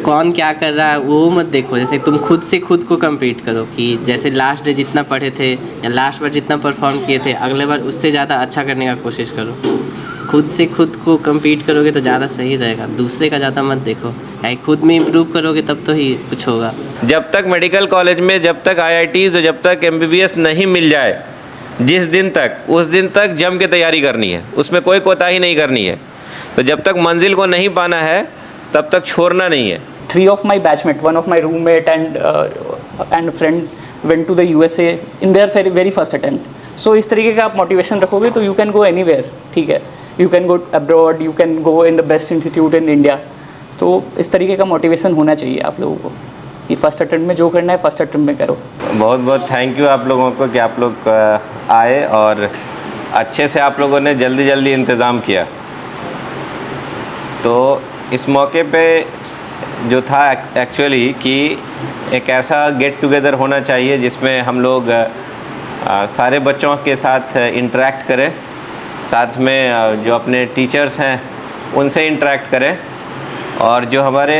कौन क्या कर रहा है वो मत देखो, जैसे तुम खुद से खुद को कम्पीट करो कि जैसे लास्ट डे जितना पढ़े थे या लास्ट बार जितना परफॉर्म किए थे अगले बार उससे ज़्यादा अच्छा करने का कोशिश करो। खुद से खुद को कम्पीट करोगे तो ज़्यादा सही रहेगा, दूसरे का ज़्यादा मत देखो, यानी खुद में इम्प्रूव करोगे तब तो ही कुछ होगा। जब तक मेडिकल कॉलेज में, जब तक IITs और जब तक MBBS नहीं मिल जाए, जिस दिन तक, उस दिन तक जम के तैयारी करनी है, उसमें कोई कोताही नहीं करनी है। तो जब तक मंजिल को नहीं पाना है तब तक छोड़ना नहीं है। 3 of my batchmate, 1 of my roommate and friend went to the USA in their very first attempt. So इस तरीके का आप मोटिवेशन रखोगे तो you can go anywhere, ठीक है। You can go abroad, you can go in the best institute in India. तो इस तरीके का मोटिवेशन होना चाहिए आप लोगों को कि फर्स्ट अटेम्प्ट में जो करना है फर्स्ट अटेम्प्ट में करो। बहुत बहुत थैंक यू आप लोगों को कि आप लोग आए और अच्छे से आप लोगों ने जल्दी जल्दी इंतज़ाम किया। तो इस मौके पे जो था एक्चुअली कि एक ऐसा गेट टुगेदर होना चाहिए जिसमें हम लोग सारे बच्चों के साथ इंटरेक्ट करें, साथ में जो अपने टीचर्स हैं उनसे इंटरेक्ट करें, और जो हमारे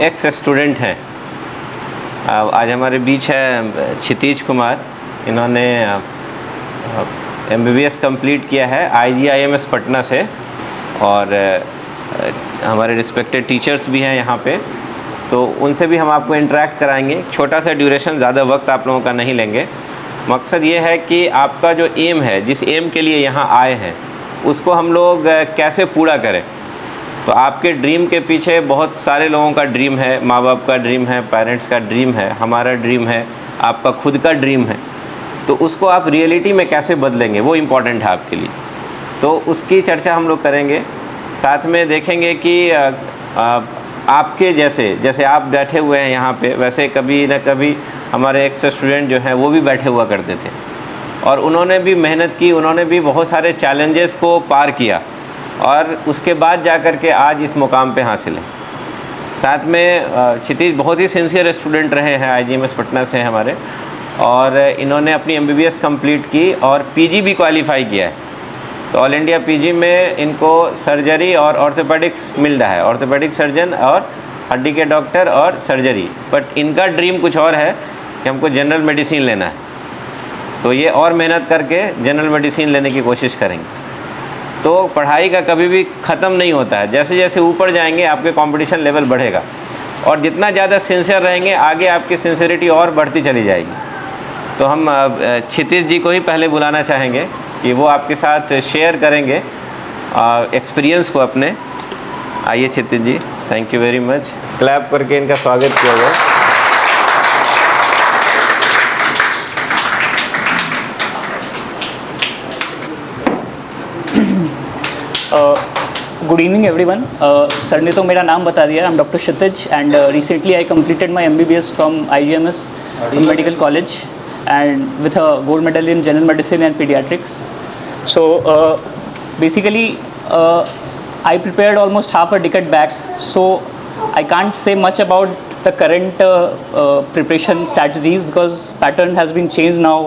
एक्स स्टूडेंट हैं, आज हमारे बीच है क्षितिज कुमार। इन्होंने MBBS कंप्लीट किया है IGIMS पटना से, और हमारे रिस्पेक्टेड टीचर्स भी हैं यहाँ पे, तो उनसे भी हम आपको इंटरेक्ट कराएंगे। छोटा सा ड्यूरेशन, ज़्यादा वक्त आप लोगों का नहीं लेंगे। मकसद ये है कि आपका जो एम है, जिस एम के लिए यहाँ आए हैं, उसको हम लोग कैसे पूरा करें। तो आपके ड्रीम के पीछे बहुत सारे लोगों का ड्रीम है, माँ बाप का ड्रीम है, पेरेंट्स का ड्रीम है, हमारा ड्रीम है, आपका खुद का ड्रीम है। तो उसको आप रियलिटी में कैसे बदलेंगे वो इम्पॉर्टेंट है आपके लिए। तो उसकी चर्चा हम लोग करेंगे। साथ में देखेंगे कि आपके जैसे आप बैठे हुए हैं यहाँ पे, वैसे कभी न कभी हमारे एक्स स्टूडेंट जो हैं वो भी बैठे हुआ करते थे, और उन्होंने भी मेहनत की, उन्होंने भी बहुत सारे चैलेंजेस को पार किया, और उसके बाद जा कर के आज इस मुकाम पे हासिल है। साथ में क्षितिज बहुत ही सिंसियर स्टूडेंट रहे हैं, IGMS पटना से हमारे, और इन्होंने अपनी MBBS कंप्लीट की और PG भी क्वालिफाई किया है। तो ऑल इंडिया PG में इनको सर्जरी और ऑर्थोपेडिक्स मिल रहा है, ऑर्थोपेडिक सर्जन और हड्डी के डॉक्टर और सर्जरी। बट इनका ड्रीम कुछ और है कि हमको जनरल मेडिसिन लेना है, तो ये और मेहनत करके जनरल मेडिसिन लेने की कोशिश करेंगे। तो पढ़ाई का कभी भी ख़त्म नहीं होता है, जैसे जैसे ऊपर जाएंगे आपके कंपटीशन लेवल बढ़ेगा, और जितना ज़्यादा सिंसियर रहेंगे आगे आपकी सिंसियरिटी और बढ़ती चली जाएगी। तो हम क्षितिज जी को ही पहले बुलाना चाहेंगे कि वो आपके साथ शेयर करेंगे एक्सपीरियंस को अपने। आइए Kshitij ji, thank you very much. Clap करके इनका स्वागत किया जाए। Good evening everyone. सर ने तो मेरा नाम बता दिया। I am doctor Kshitij and recently I completed my MBBS from IGMS Medical College and with a gold medal in general medicine and pediatrics. So basically I prepared almost half a decade back, so I can't say much about the current preparation strategies because pattern has been changed now.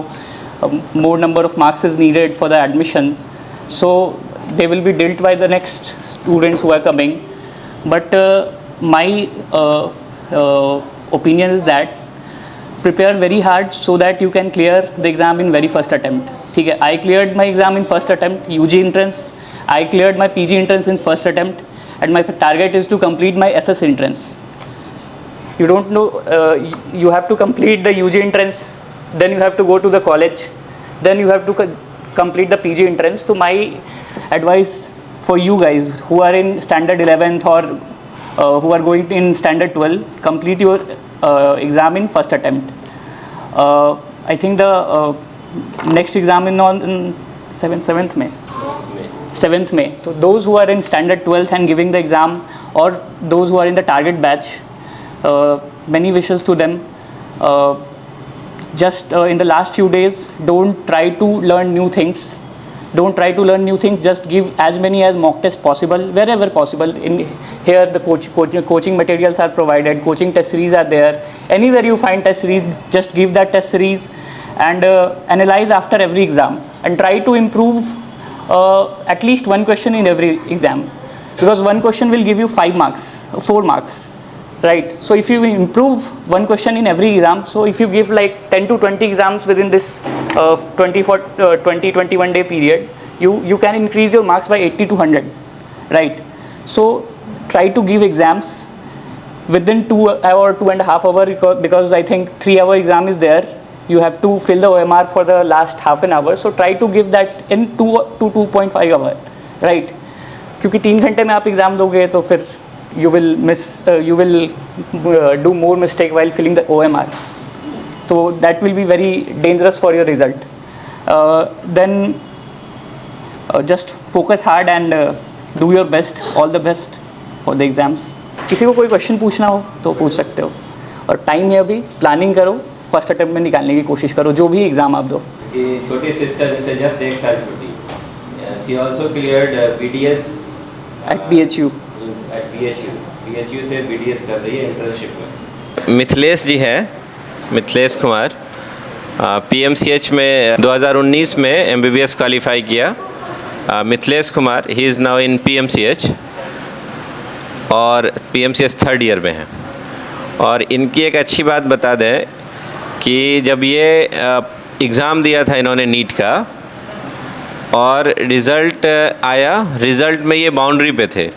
More number of marks is needed for the admission, so they will be dealt by the next students who are coming. But my opinion is that prepare very hard so that you can clear the exam in very first attempt. ठीक है, I cleared my exam in first attempt, UG entrance. I cleared my PG entrance in first attempt, and my target is to complete my SS entrance. You don't know, you have to complete the UG entrance, then you have to go to the college, then you have to complete the PG entrance. So my advice for you guys who are in standard 11th or who are going in standard 12, complete your exam in first attempt. I think the next exam is on 7th May. 7th May. So those who are in standard 12th and giving the exam, or those who are in the target batch, many wishes to them. Just in the last few days, don't try to learn new things. Don't try to learn new things. Just give as many as mock tests possible wherever possible. In here, the coaching materials are provided. Coaching test series are there. Anywhere you find test series, just give that test series and analyze after every exam and try to improve at least one question in every exam. because one question will give you 5 marks, 4 marks, right? So if you improve one question in every exam, so if you give like 10 to 20 exams within this 21 day period, you can increase your marks by 80 to 100, right? So try to give exams within 2 hour, 2.5 hour, because I think 3 hour exam is there. You have to fill the OMR for the last half an hour. So try to give that in 2 to 2.5 hour, right? क्योंकि 3 घंटे में आप exam दोगे तो फिर you will do more mistake while filling the OMR. So that will be very dangerous for your result. Then just focus hard and do your best, all the best for the exams. किसी को कोई question पूछना हो तो पूछ सकते हो, और टाइम है अभी, प्लानिंग करो, फर्स्ट अटेम्प्ट में निकालने की कोशिश करो जो भी एग्ज़ाम आप दो. छोटी सिस्टर से जस्ट 1 साल छोटी, she also cleared BDS at BHU. BHU से BDS कर रही है इंटर्नशिप में. मिथिलेश जी हैं, मिथिलेश कुमार, PMCH में 2019 में MBBS क्वालिफाई किया. Mithilesh Kumar, he is now in PMCH और PMCH 3rd ईयर में हैं. और इनकी एक अच्छी बात बता दें कि जब ये एग्ज़ाम दिया था इन्होंने नीट का और रिज़ल्ट आया, रिज़ल्ट में ये बाउंड्री पे थे,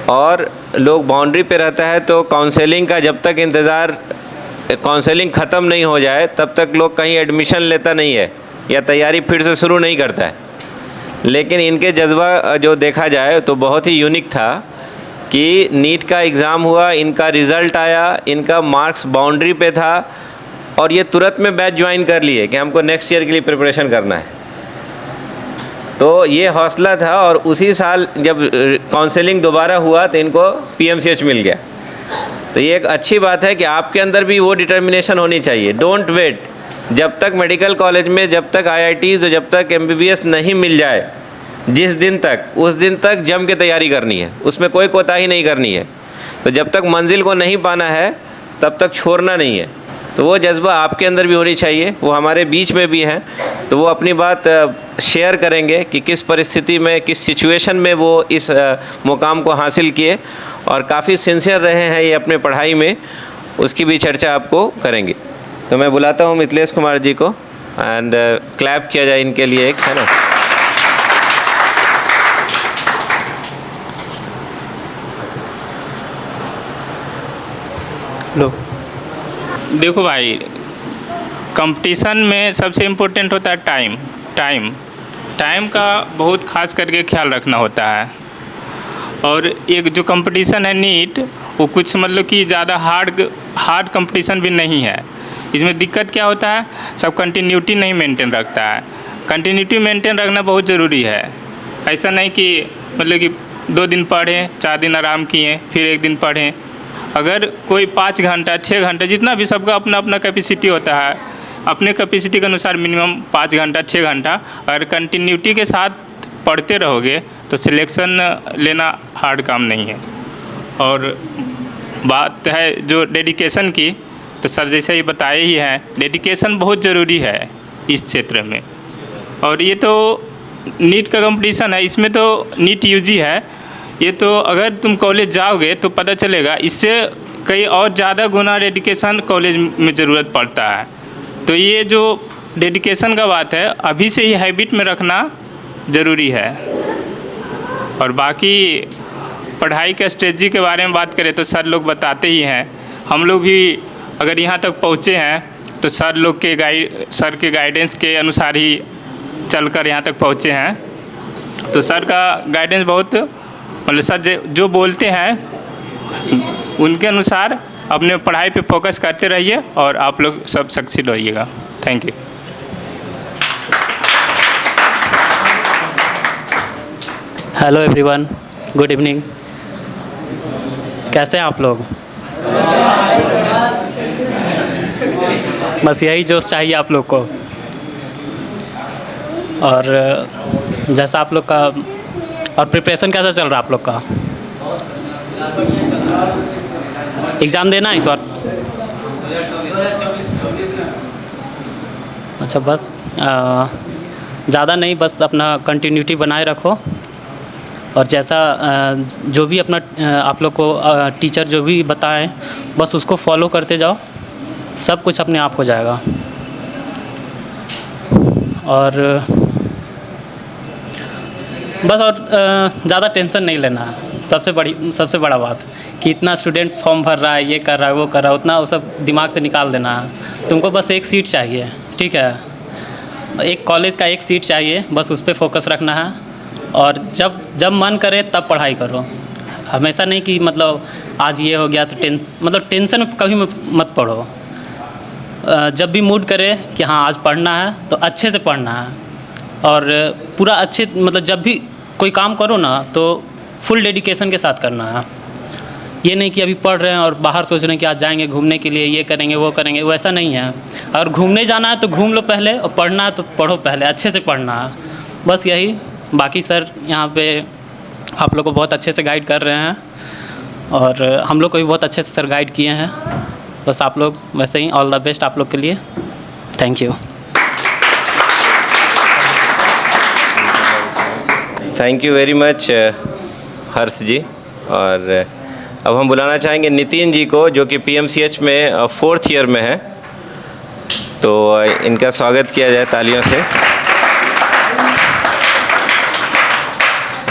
और लोग बाउंड्री पे रहता है तो काउंसलिंग का जब तक इंतज़ार, काउंसलिंग ख़त्म नहीं हो जाए तब तक लोग कहीं एडमिशन लेता नहीं है या तैयारी फिर से शुरू नहीं करता है. लेकिन इनके जज्बा जो देखा जाए तो बहुत ही यूनिक था कि नीट का एग्ज़ाम हुआ, इनका रिज़ल्ट आया, इनका मार्क्स बाउंड्री पे था और ये तुरंत में बैच ज्वाइन कर लिए कि हमको नेक्स्ट ईयर के लिए प्रिपरेशन करना है. तो ये हौसला था और उसी साल जब काउंसलिंग दोबारा हुआ तो इनको PMCH मिल गया. तो ये एक अच्छी बात है कि आपके अंदर भी वो डिटर्मिनेशन होनी चाहिए. डोंट वेट, जब तक मेडिकल कॉलेज में, जब तक IITs और जब तक MBBS नहीं मिल जाए, जिस दिन तक, उस दिन तक जम के तैयारी करनी है, उसमें कोई कोताही नहीं करनी है. तो जब तक मंजिल को नहीं पाना है तब तक छोड़ना नहीं है. तो वो जज्बा आपके अंदर भी होनी चाहिए. वो हमारे बीच में भी हैं, तो वो अपनी बात शेयर करेंगे कि किस परिस्थिति में, किस सिचुएशन में वो इस मुकाम को हासिल किए और काफ़ी सिंसियर रहे हैं ये अपने पढ़ाई में, उसकी भी चर्चा आपको करेंगे. तो मैं बुलाता हूँ मिथिलेश कुमार जी को, एंड क्लैप किया जाए इनके लिए एक, है ना. लो, देखो भाई, कंपटीशन में सबसे इम्पोर्टेंट होता है टाइम का बहुत खास करके ख्याल रखना होता है. और एक जो कंपटीशन है नीट, वो कुछ मतलब कि ज़्यादा हार्ड कंपटीशन भी नहीं है. इसमें दिक्कत क्या होता है, सब कंटिन्यूटी नहीं मेंटेन रखता है. कंटिन्यूटी मेंटेन रखना बहुत ज़रूरी है. ऐसा नहीं कि मतलब कि 2 दिन पढ़ें, 4 दिन आराम किए, फिर 1 दिन पढ़ें. अगर कोई 5 घंटा, 6 घंटा, जितना भी सबका अपना अपना कैपेसिटी होता है, अपने कैपेसिटी के अनुसार मिनिमम 5 घंटा, 6 घंटा अगर कंटिन्यूटी के साथ पढ़ते रहोगे तो सिलेक्शन लेना हार्ड काम नहीं है. और बात है जो डेडिकेशन की, तो सर जैसे ही बताए ही हैं, डेडिकेशन बहुत ज़रूरी है इस क्षेत्र में. और ये तो नीट का कंपटीशन है, इसमें तो नीट UG है. ये तो अगर तुम कॉलेज जाओगे तो पता चलेगा, इससे कई और ज़्यादा गुना डेडिकेशन कॉलेज में ज़रूरत पड़ता है. तो ये जो डेडिकेशन का बात है, अभी से ही हैबिट में रखना ज़रूरी है. और बाकी पढ़ाई के स्ट्रेटजी के बारे में बात करें तो सर लोग बताते ही हैं. हम लोग भी अगर यहाँ तक पहुँचे हैं तो सर के गाइडेंस के अनुसार ही चलकर यहाँ तक पहुँचे हैं. तो सर का गाइडेंस बहुत, मतलब सर जो बोलते हैं उनके अनुसार अपने पढ़ाई पे फोकस करते रहिए और आप लोग सब सक्सीड होइएगा. Thank you. Hello everyone, good evening. कैसे हैं आप लोग? बस यही जोश चाहिए आप लोग को. और जैसा आप लोग का, और प्रिपरेशन कैसा चल रहा है आप लोग का? एग्ज़ाम देना है इस बार? अच्छा, बस ज़्यादा नहीं, बस अपना कंटिन्यूटी बनाए रखो और जैसा जो भी अपना आप लोग को टीचर जो भी बताएं बस उसको फॉलो करते जाओ, सब कुछ अपने आप हो जाएगा। और बस और ज़्यादा टेंशन नहीं लेना है, सबसे बड़ा बात कि इतना स्टूडेंट फॉर्म भर रहा है, ये कर रहा है, वो कर रहा है, उतना वो सब दिमाग से निकाल देना है। तुमको बस एक सीट चाहिए, ठीक है, एक कॉलेज का एक सीट चाहिए, बस उस पर फोकस रखना है। और जब मन करे तब पढ़ाई करो, हमेशा नहीं कि मतलब आज ये हो गया तो टेंशन में कभी मत पढ़ो। जब भी मूड करे कि हाँ आज पढ़ना है तो अच्छे से पढ़ना है, और पूरा अच्छे जब भी कोई काम करो ना तो फुल डेडिकेशन के साथ करना है। ये नहीं कि अभी पढ़ रहे हैं और बाहर सोच रहे हैं कि आज जाएंगे घूमने के लिए, ये करेंगे वो करेंगे, वैसा नहीं है। अगर घूमने जाना है तो घूम लो पहले, और पढ़ना है तो पढ़ो पहले, अच्छे से पढ़ना है, बस यही। बाकी सर यहाँ पे आप लोग को बहुत अच्छे से गाइड कर रहे हैं, और हम लोग को भी बहुत अच्छे से सर गाइड किए हैं। बस आप लोग वैसे ही ऑल द बेस्ट आप लोग के लिए। Thank you. Thank you very much Harsh ji. और अब हम बुलाना चाहेंगे नितिन जी को, जो कि PMCH में 4th ईयर में है, तो इनका स्वागत किया जाए तालियों से।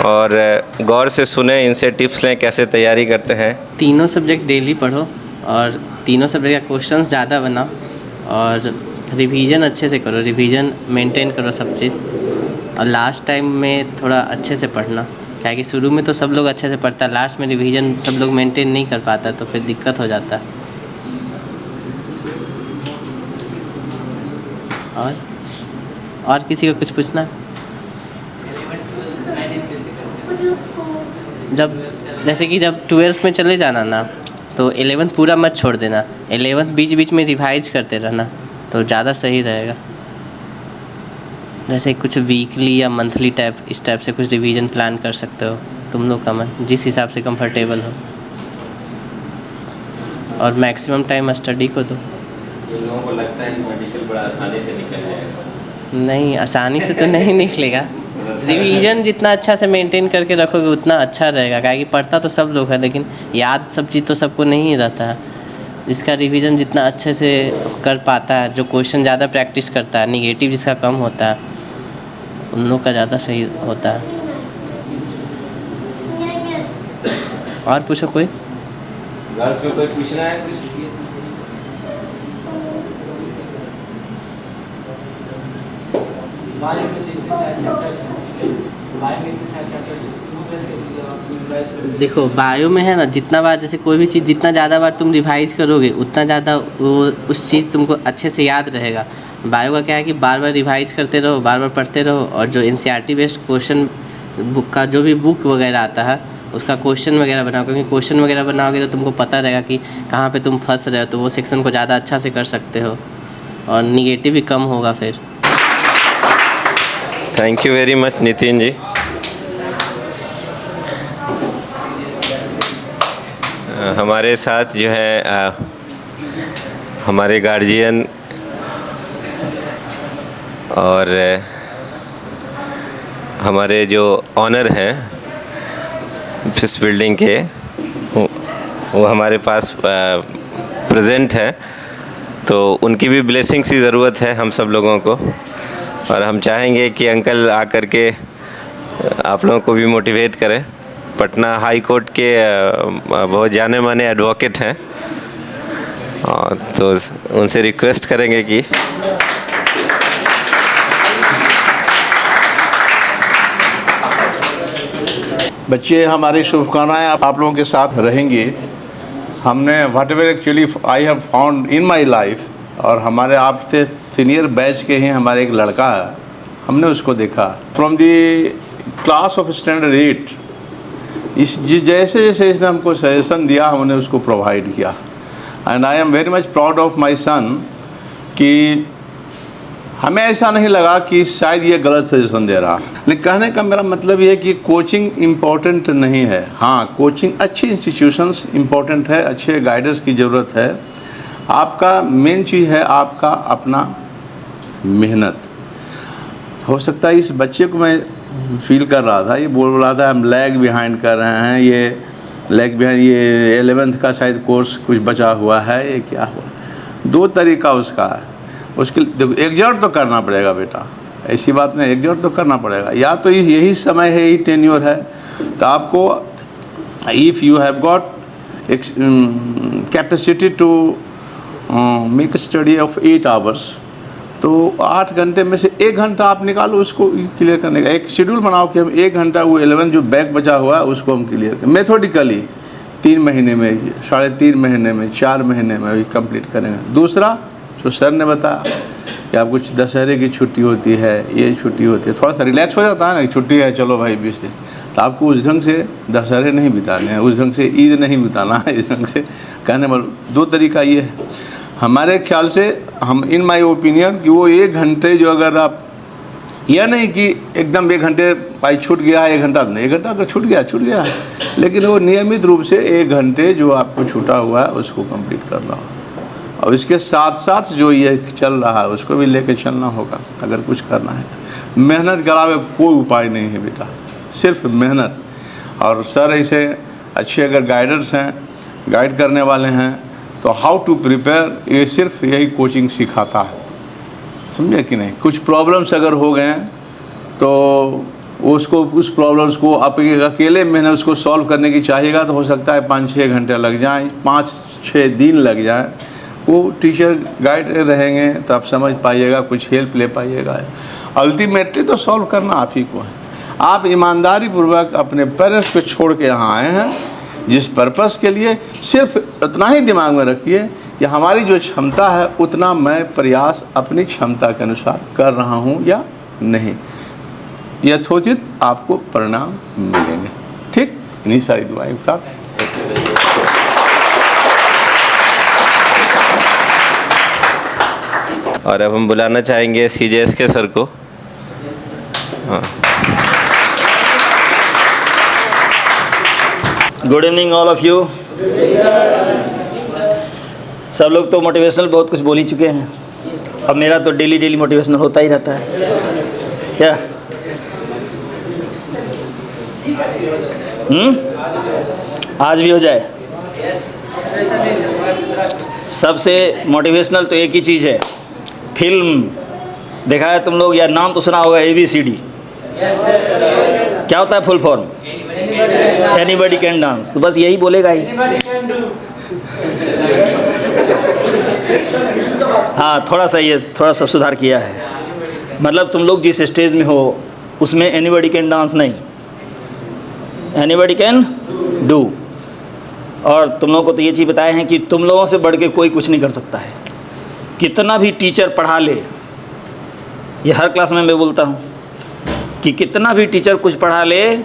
और गौर से सुने, इनसे टिप्स लें कैसे तैयारी करते हैं। तीनों सब्जेक्ट डेली पढ़ो और तीनों सब्जेक्ट का क्वेश्चंस ज़्यादा बनाओ, और रिवीजन अच्छे से करो, रिवीजन मेंटेन करो सब चीज़। और लास्ट टाइम में थोड़ा अच्छे से पढ़ना, क्या कि शुरू में तो सब लोग अच्छे से पढ़ता है, लास्ट में रिवीजन सब लोग मेंटेन नहीं कर पाता, तो फिर दिक्कत हो जाता है। और किसी को कुछ पूछना है? जैसे कि जब 12th में चले जाना ना, तो 11th पूरा मत छोड़ देना, 11th बीच बीच में रिवाइज करते रहना, तो ज़्यादा सही रहेगा। जैसे कुछ वीकली या मंथली टाइप, इस टाइप से कुछ रिवीजन प्लान कर सकते हो तुम लोग का मन जिस हिसाब से कंफर्टेबल हो, और मैक्सिमम टाइम स्टडी को दो। लोगों को लगता है कि मेडिकल बड़ा आसानी से निकल जाएगा। नहीं, आसानी से तो नहीं निकलेगा। रिवीजन जितना अच्छा से मेंटेन करके रखोगे उतना अच्छा रहेगा, क्या कि पढ़ता तो सब लोग है, लेकिन याद सब चीज़ तो सबको नहीं रहता है। जिसका रिवीजन जितना अच्छे से कर पाता है, जो क्वेश्चन ज़्यादा प्रैक्टिस करता है, निगेटिव जिसका कम होता है, उन लोग का ज़्यादा सही होता है। और पूछो कोई। गर्ल्स में कोई पूछना है कुछ? देखो बायो में है ना, जितना बार जैसे कोई भी चीज़ जितना ज़्यादा बार तुम रिवाइज करोगे उतना ज़्यादा वो उस चीज़ तुमको अच्छे से याद रहेगा। बायो का क्या है कि बार बार रिवाइज करते रहो, बार बार पढ़ते रहो, और जो NCERT बेस्ड क्वेश्चन बुक का जो भी बुक वगैरह आता है उसका क्वेश्चन वगैरह बनाओ, क्योंकि क्वेश्चन वगैरह बनाओगे तो तुमको पता रहेगा कि कहाँ पे तुम फंस रहे हो, तो वो सेक्शन को ज़्यादा अच्छा से कर सकते हो, और निगेटिव भी कम होगा फिर। Thank you very much Nitin ji. हमारे साथ जो है हमारे गार्जियन और हमारे जो ऑनर हैं इस बिल्डिंग के, वो हमारे पास प्रेजेंट हैं, तो उनकी भी ब्लेसिंग्स की ज़रूरत है हम सब लोगों को। और हम चाहेंगे कि अंकल आकर के आप लोगों को भी मोटिवेट करें। पटना हाई कोर्ट के बहुत जाने माने एडवोकेट हैं, तो उनसे रिक्वेस्ट करेंगे कि बच्चे, हमारी शुभकामनाएं आप लोगों के साथ रहेंगी। हमने what ever actually I have found in my life, और हमारे आपसे सीनियर बैच के हैं हमारे एक लड़का है, हमने उसको देखा from the class of standard 8। जैसे जैसे इसने हमको सजेशन दिया हमने उसको प्रोवाइड किया, and I am very much proud of my son कि हमें ऐसा नहीं लगा कि शायद ये गलत सजेशन दे रहा। लेकिन कहने का मेरा मतलब ये है कि कोचिंग इम्पोर्टेंट नहीं है। हाँ, कोचिंग अच्छी इंस्टीट्यूशंस इम्पोर्टेंट है, अच्छे गाइडेंस की ज़रूरत है। आपका मेन चीज़ है आपका अपना मेहनत। हो सकता है इस बच्चे को मैं फील कर रहा था, ये बोल रहा था हम लैग बिहाइंड कर रहे हैं, ये लैग बिहाइंड, ये 11th का शायद कोर्स कुछ बचा हुआ है, ये क्या हुआ। 2 तरीका उसका है, उसके देखो एग्जॉर्ट तो करना पड़ेगा बेटा, ऐसी बात नहीं, एग्जॉर्ट तो करना पड़ेगा। या तो यही समय है, यही टेन्योर है, तो आपको if you have got capacity to make study of 8 hours, तो 8 घंटे में से 1 घंटा आप निकालो उसको क्लियर करने का। एक शेड्यूल बनाओ कि हम 1 घंटा वो 11 जो बैक बचा हुआ है उसको हम क्लियर करें मेथोडिकली, 3 महीने में, 3.5 महीने में, 4 महीने में भी कंप्लीट करेंगे। दूसरा जो सर ने बताया कि आप कुछ दशहरे की छुट्टी होती है, ये छुट्टी होती है, थोड़ा सा रिलैक्स हो जाता है ना, छुट्टी है चलो भाई 20 दिन, तो आपको उस ढंग से दशहरे नहीं बिताने हैं, उस ढंग से ईद नहीं बिताना है, इस ढंग से कहने वाला 2 तरीका ये है हमारे ख्याल से। हम इन माय ओपिनियन कि वो 1 घंटे जो अगर आप, यह नहीं कि एकदम 1 घंटे भाई छूट गया है, 1 घंटा नहीं, 1 घंटा अगर छूट गया, लेकिन वो नियमित रूप से 1 घंटे जो आपको छूटा हुआ है उसको कंप्लीट करना हो, और इसके साथ साथ जो ये चल रहा है उसको भी लेके चलना होगा अगर कुछ करना है तो। मेहनत के अलावा कोई उपाय नहीं है बेटा, सिर्फ मेहनत। और सर ऐसे अच्छे अगर गाइडर्स हैं, गाइड करने वाले हैं, तो हाउ टू प्रिपेयर, ये सिर्फ यही कोचिंग सिखाता है, समझे कि नहीं। कुछ प्रॉब्लम्स अगर हो गए हैं तो उसको, उस प्रॉब्लम्स को आप अकेले मैंने उसको सॉल्व करने की चाहिएगा तो हो सकता है 5-6 घंटे लग जाएं, 5-6 दिन लग जाएं। वो टीचर गाइड रहेंगे तो आप समझ पाइएगा, कुछ हेल्प ले पाइएगा। अल्टीमेटली तो सॉल्व करना आप ही को है। आप ईमानदारी पूर्वक अपने पेरेंट्स को छोड़ के यहाँ आए हैं जिस पर्पस के लिए, सिर्फ उतना ही दिमाग में रखिए कि हमारी जो क्षमता है उतना मैं प्रयास अपनी क्षमता के अनुसार कर रहा हूँ या नहीं, यथोचित आपको परिणाम मिलेंगे। ठीक, इन्हीं सारी दुआएं के साथ और अब हम बुलाना चाहेंगे CJS के सर को। हाँ, good evening all of you. सब लोग तो मोटिवेशनल बहुत कुछ बोल ही चुके हैं, अब मेरा तो डेली मोटिवेशनल होता ही रहता है क्या। आज भी हो जाए। सबसे मोटिवेशनल तो एक ही चीज़ है, फिल्म देखा है तुम लोग, या नाम तो सुना होगा ABCD। क्या होता है full form? Anybody can dance. तो बस यही बोलेगा ही। हाँ, थोड़ा सा सुधार किया है, मतलब तुम लोग जिस स्टेज में हो उसमें एनीबॉडी कैन डांस नहीं, एनीबॉडी कैन डू। और तुम लोगों को तो ये चीज़ बताए हैं कि तुम लोगों से बढ़ के कोई कुछ नहीं कर सकता है। कितना भी टीचर पढ़ा ले, ये हर क्लास में मैं बोलता हूँ कि कितना भी टीचर कुछ पढ़ा ले,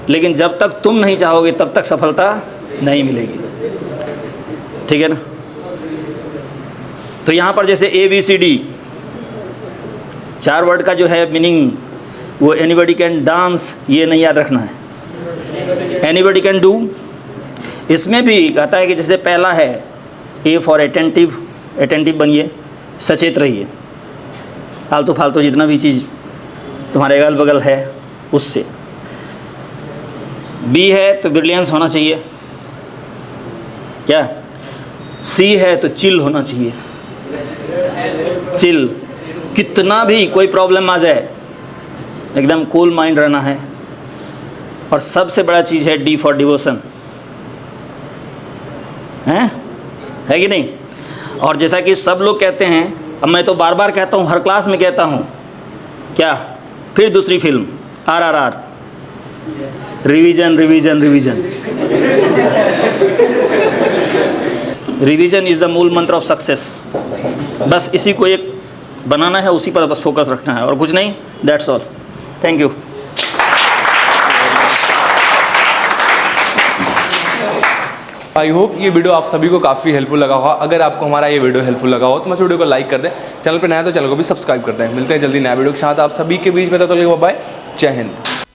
लेकिन जब तक तुम नहीं चाहोगे तब तक सफलता नहीं मिलेगी। ठीक है ना। तो यहाँ पर जैसे ABCD 4 वर्ड का जो है मीनिंग, वो एनीबॉडी कैन डांस, ये नहीं याद रखना है, एनीबॉडी कैन डू। इसमें भी कहता है कि जैसे पहला है A फॉर अटेंटिव, अटेंटिव बनिए, सचेत रहिए, फालतू फालतू जितना भी चीज़ तुम्हारे अगल बगल है उससे। B है तो ब्रिलियंस होना चाहिए, क्या। C है तो चिल होना चाहिए, चिल, कितना भी कोई प्रॉब्लम आ जाए एकदम कूल माइंड रहना है। और सबसे बड़ा चीज़ है D फॉर डिवोशन, है कि नहीं। और जैसा कि सब लोग कहते हैं, अब मैं तो बार बार कहता हूँ, हर क्लास में कहता हूँ, क्या, फिर दूसरी film RRR, revision revision revision. Revision is the मूल मंत्र ऑफ सक्सेस। बस इसी को एक बनाना है, उसी पर बस फोकस रखना है और कुछ नहीं। That's all, thank you. I hope ये वीडियो आप सभी को काफ़ी हेल्पफुल लगा होगा। अगर आपको हमारा ये वीडियो हेल्पफुल लगा हो तो इस वीडियो को लाइक कर दें, चैनल पर नया तो चैनल को भी सब्सक्राइब कर दें। मिलते हैं जल्दी नया वीडियो के साथ आप सभी के बीच में, तब तक बाय, जय हिंद।